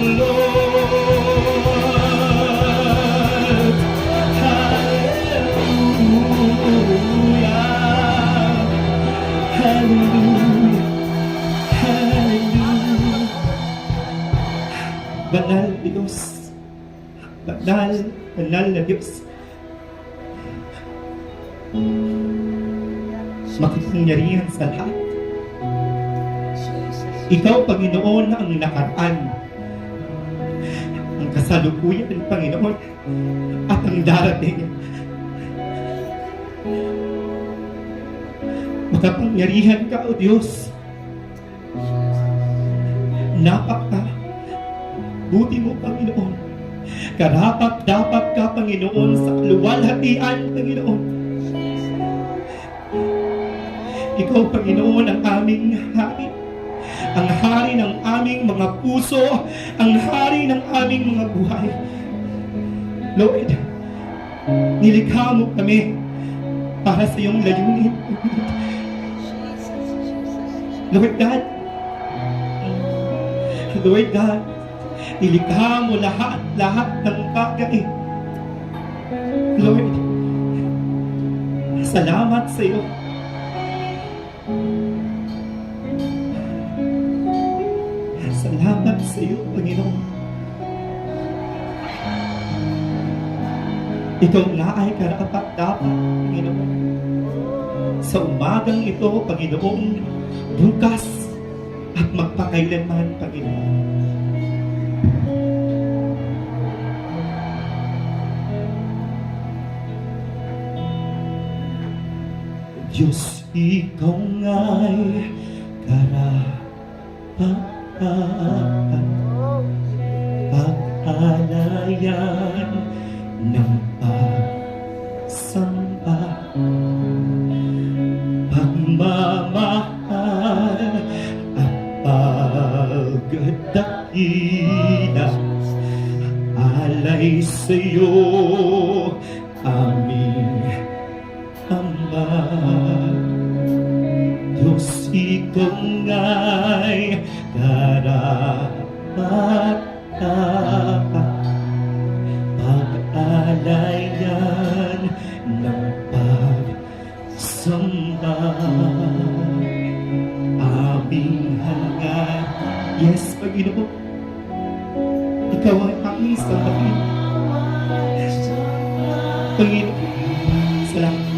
Lord. Hallelujah. Hallelujah. Hallelujah. Banal na Diyos. Banal na Diyos. Makapangyarihan sa lahat. Ikaw, Panginoon, ang nakaraan, ang kasalukuyan, Panginoon, at ang darating. Makapangyarihan ka, O Diyos. Buti mo, Panginoon. Karapat-dapat ka, Panginoon, sa luwalhatian, Panginoon. Ikaw, Panginoon, ang aming hari. Ang hari ng aming mga puso, ang hari ng aming mga buhay. Lord, nilikha mo kami para sa iyong layunin. Lord God, nilikha mo lahat ng bagay. Lord, salamat sa iyo. Salamat sa iyo, Panginoon. Ikaw na ay karapat-dapat, Panginoon. Sa umagang ito, Panginoon, bukas at magpakailanman, Panginoon. Diyos, ikaw nga'y karapat-dapat, pag-alayan ng pagsamba, pagmamahal at pagdakila, alay sa iyo aming Ama. Diyos, ikaw nga'y karapat-dapat, pag-alayan ng pagsamba, aming hangad. Yes, Panginoon, ikaw ay aming sambahin. Panginoon, salamat.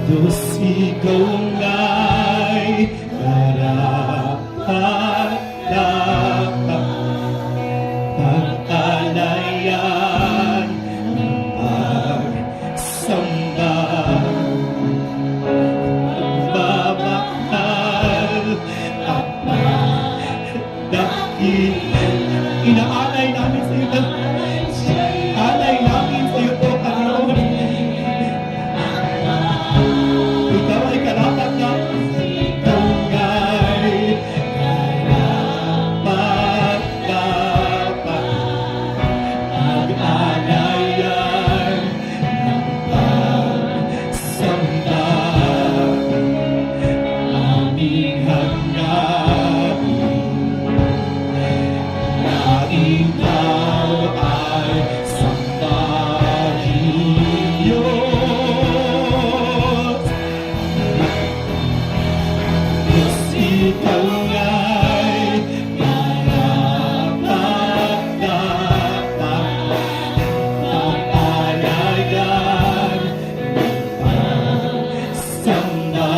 Diyos, ikaw nga'y karapat-dapat, pag-alayan ng pagsamba, pagmamahal at pagdakil. Inaalay namin sa iyo, alay namin sa iyo po, Panginoon. Ikaw ay karapat-dapat, ikaw nga'y karapat-dapat, pag-alayan ng pagsamba, aming hangad na ikaw ay sambahin, Diyos. Diyos, ikaw nga'y karapat-dapat, pag-alayan ng pagsamba,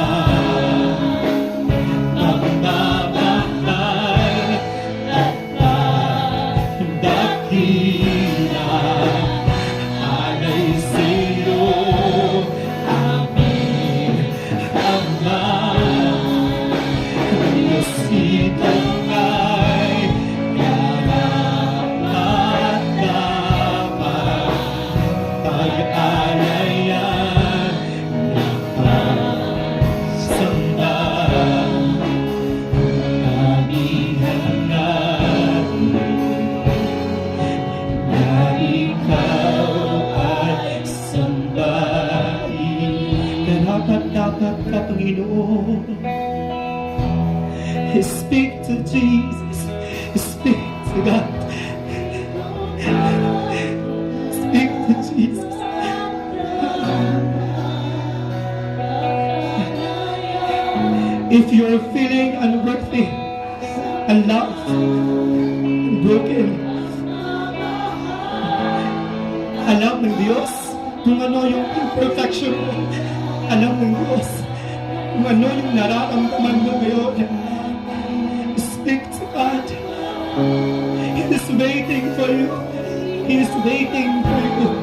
pagmamahal at pagdakila, alay sa iyo aming Ama. Diyos, ikaw nga'y karapat-dapat, pag-alayan ng pagsamba, aming hangad na ikaw ay sambahin. Karapat-dapat ka, Panginoon. Speak to Jesus. Speak to God. Speak to Jesus. If you're feeling unworthy, unloved, broken, alam ng Diyos kung ano yung imperfection mo. Alam ng Diyos kung ano yung nararamdaman mo ngayon. Speak to God. He is waiting for you. He is waiting for you.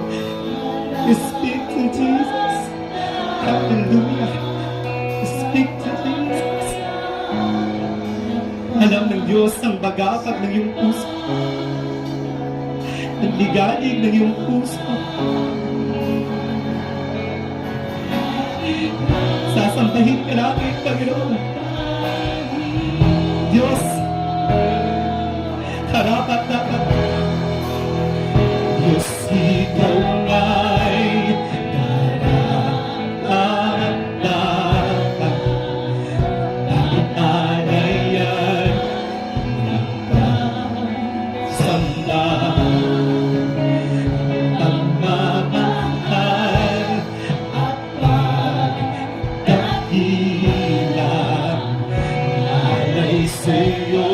Speak to Jesus. Hallelujah. Speak to Jesus. Alam ng Diyos ang bagakag ng iyong puso. Ang ligalig ng iyong puso. Sasambahin ka namin, Panginoon. Diyos, karapat-dapat. Diyos, ikaw nga'y karapat-dapat. Ang alayan ng samba. Pagmamahal at pagkakila alay sa'yo.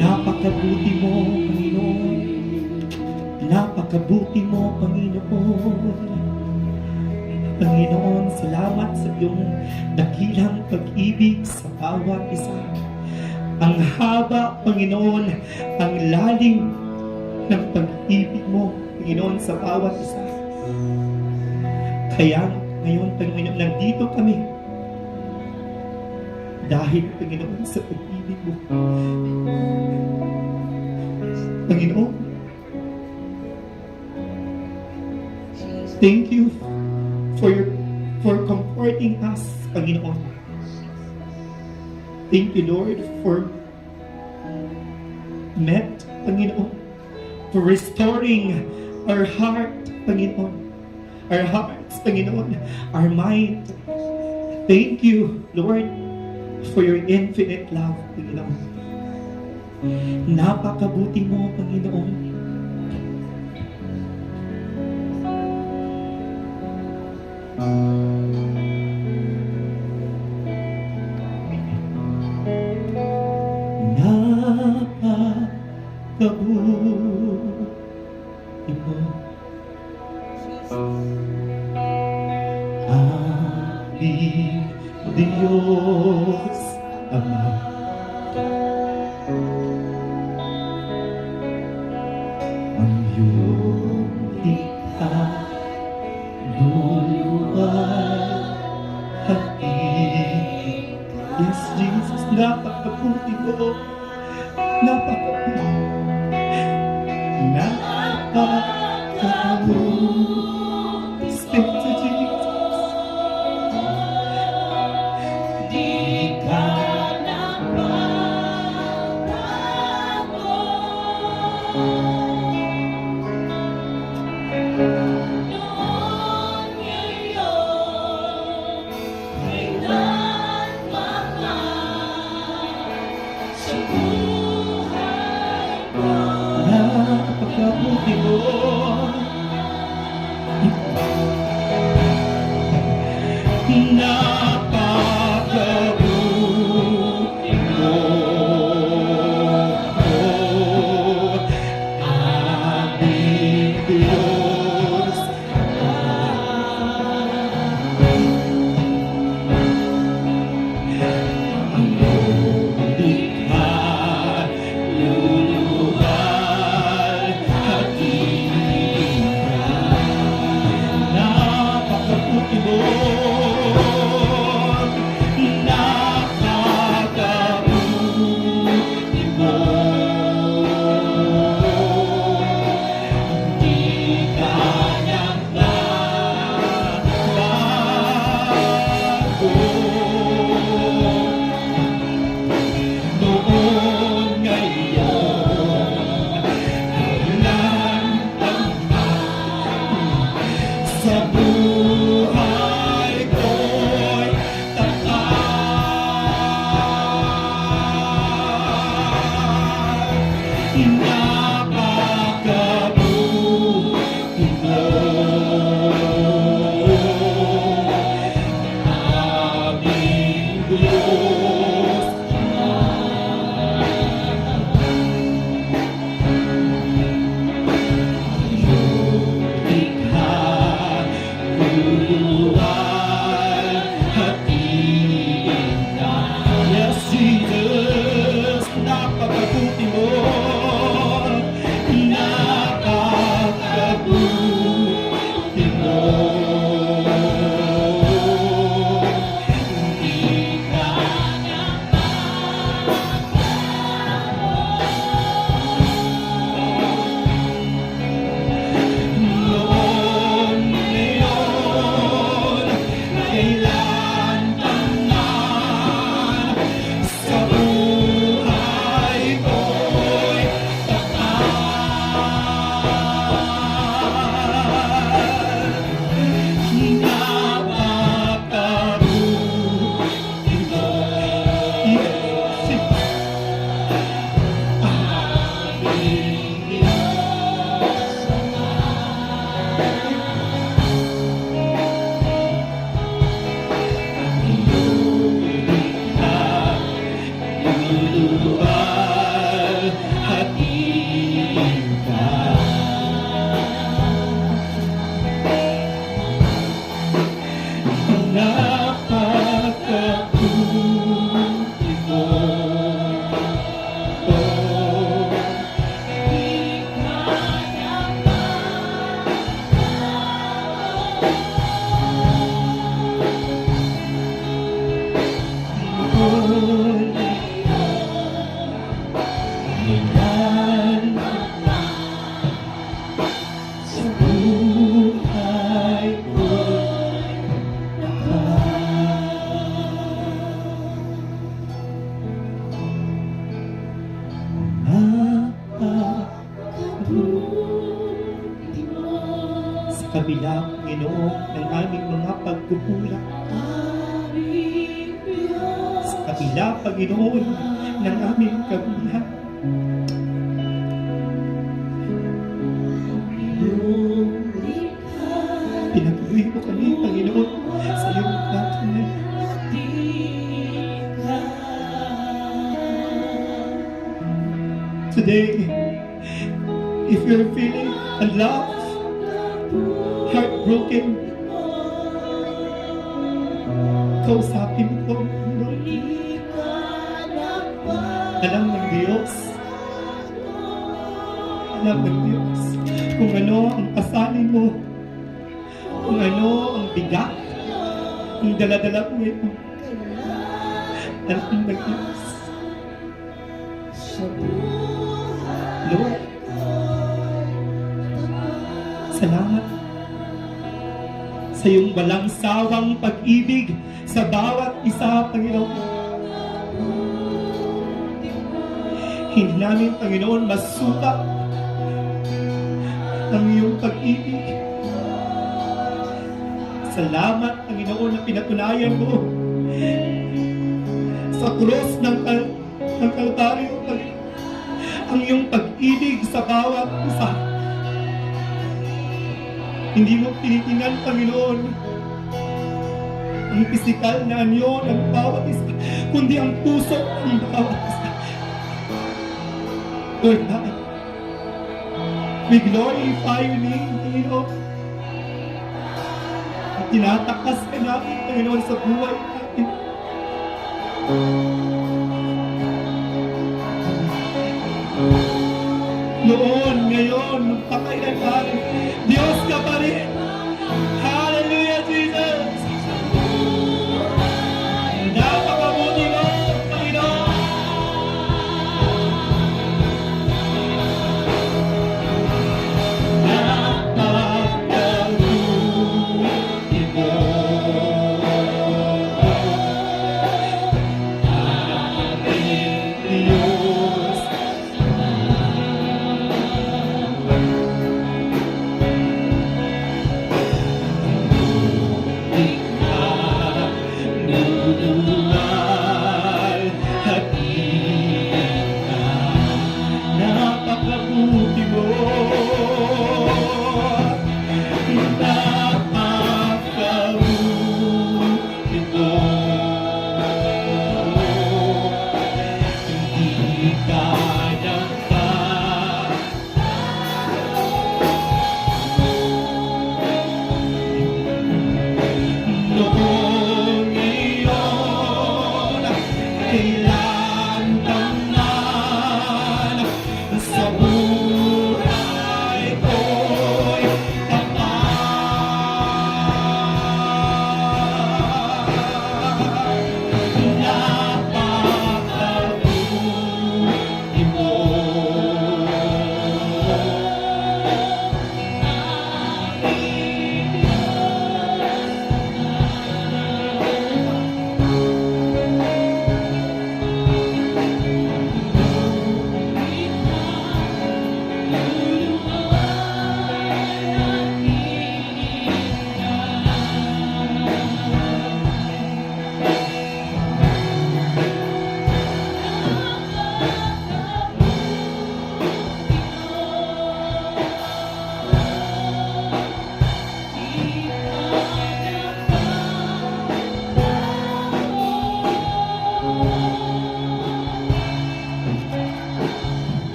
Napakabuti mo, Panginoon. Napakabuti mo, Panginoon. Panginoon, salamat sa iyong dakilang pag-ibig sa bawat isa. Ang haba, Panginoon, ang lalim ng pag-ibig mo, Panginoon, sa bawat isa. Kaya ngayon, Panginoon, nandito kami dahil, Panginoon, sa pag-ibig mo. Panginoon, thank you for comforting us, Panginoon. Thank you, Lord, for Panginoon, for restoring our heart, Panginoon. Our hearts, Panginoon, our mind. Thank you, Lord, for your infinite love, Panginoon. Napakabuti mo, Panginoon. Napakabuti mo, aming Diyos Ama. Ang iyong likha, luluwal, hati. Yes, Jesus, napakabuti mo. Napakabuti. Napakabuti. Speak to Jesus. sa buhay ko'y napakabuti mo, aming Diyos. Likha, buhay, hatiin ka. Yes, Jesus, napakabuti mo, napakabuti mo. Hindi ka noon, ngayon, kailan pa man, sa buhay ko'y napakabuti mo. Hatiin ka. Napakabuti mo, oh, noon, kailan sa buhay ko'y napakabuti mo. Sa kabila, Panginoon, ng aming mga pagkukulang, sa kabila, Panginoon, ng aming kagulan, pinatuloy mo kami, Panginoon, sa iyong patunay. Today, if you're feeling unloved, heartbroken, kausapin mo po, Panginoon. Alam ng Diyos, alam ng Diyos kung ano ang pasanin mo, kung ano ang bigat, ang daladala mo ito. Alam ng Diyos. Lord, salamat sa iyong walang sawang pag-ibig sa bawat isa, Panginoon. Hindi namin, Panginoon, masukat ang iyong pag-ibig. Salamat, Panginoon, na pinatunayan mo sa krus ng Kalbaryo, Panginoon, ang iyong pag-ibig sa bawat isa. Hindi mo tinitingnan, Panginoon, ang pisikal na anyo ng bawat isa, kundi ang puso ng bawat isa. Lord God, we glorify your name, Panginoon. At tinatakas ka namin, Panginoon, sa buhay natin. Noon, ngayon, magpakailanman, Diyos ka pa rin. Hallelujah, Jesus! Napakabuti mo, Panginoon! Napakabuti mo,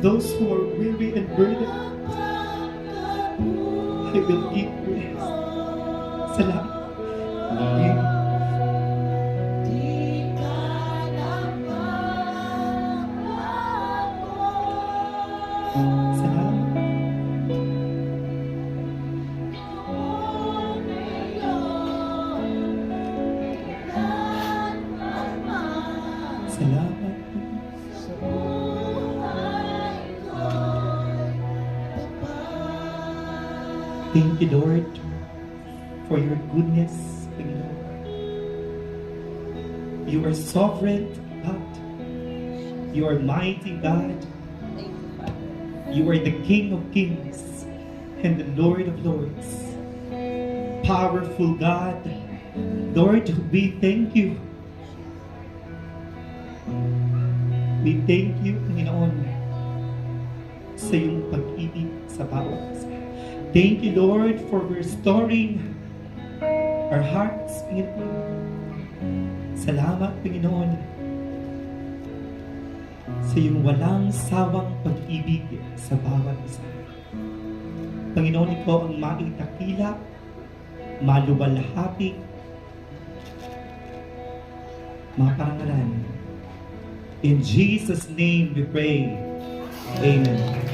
those who are weary and burdened, I will give rest. Salamat. Salamat. Salamat. Thank you, Lord, for your goodness, Panginoon. You are sovereign God. You are mighty God. You are the King of kings and the Lord of lords. Powerful God. Lord, we thank you. We thank you, Panginoon, sa iyong pag-ibig sa bawat isa. Thank you, Lord, for restoring our hearts, Panginoon. Salamat, Panginoon, sa iyong walang sawang pag-ibig sa bawat isa. Panginoon, ikaw ang maitakila, maluwalhati, maparangalan. In Jesus' name we pray. Amen.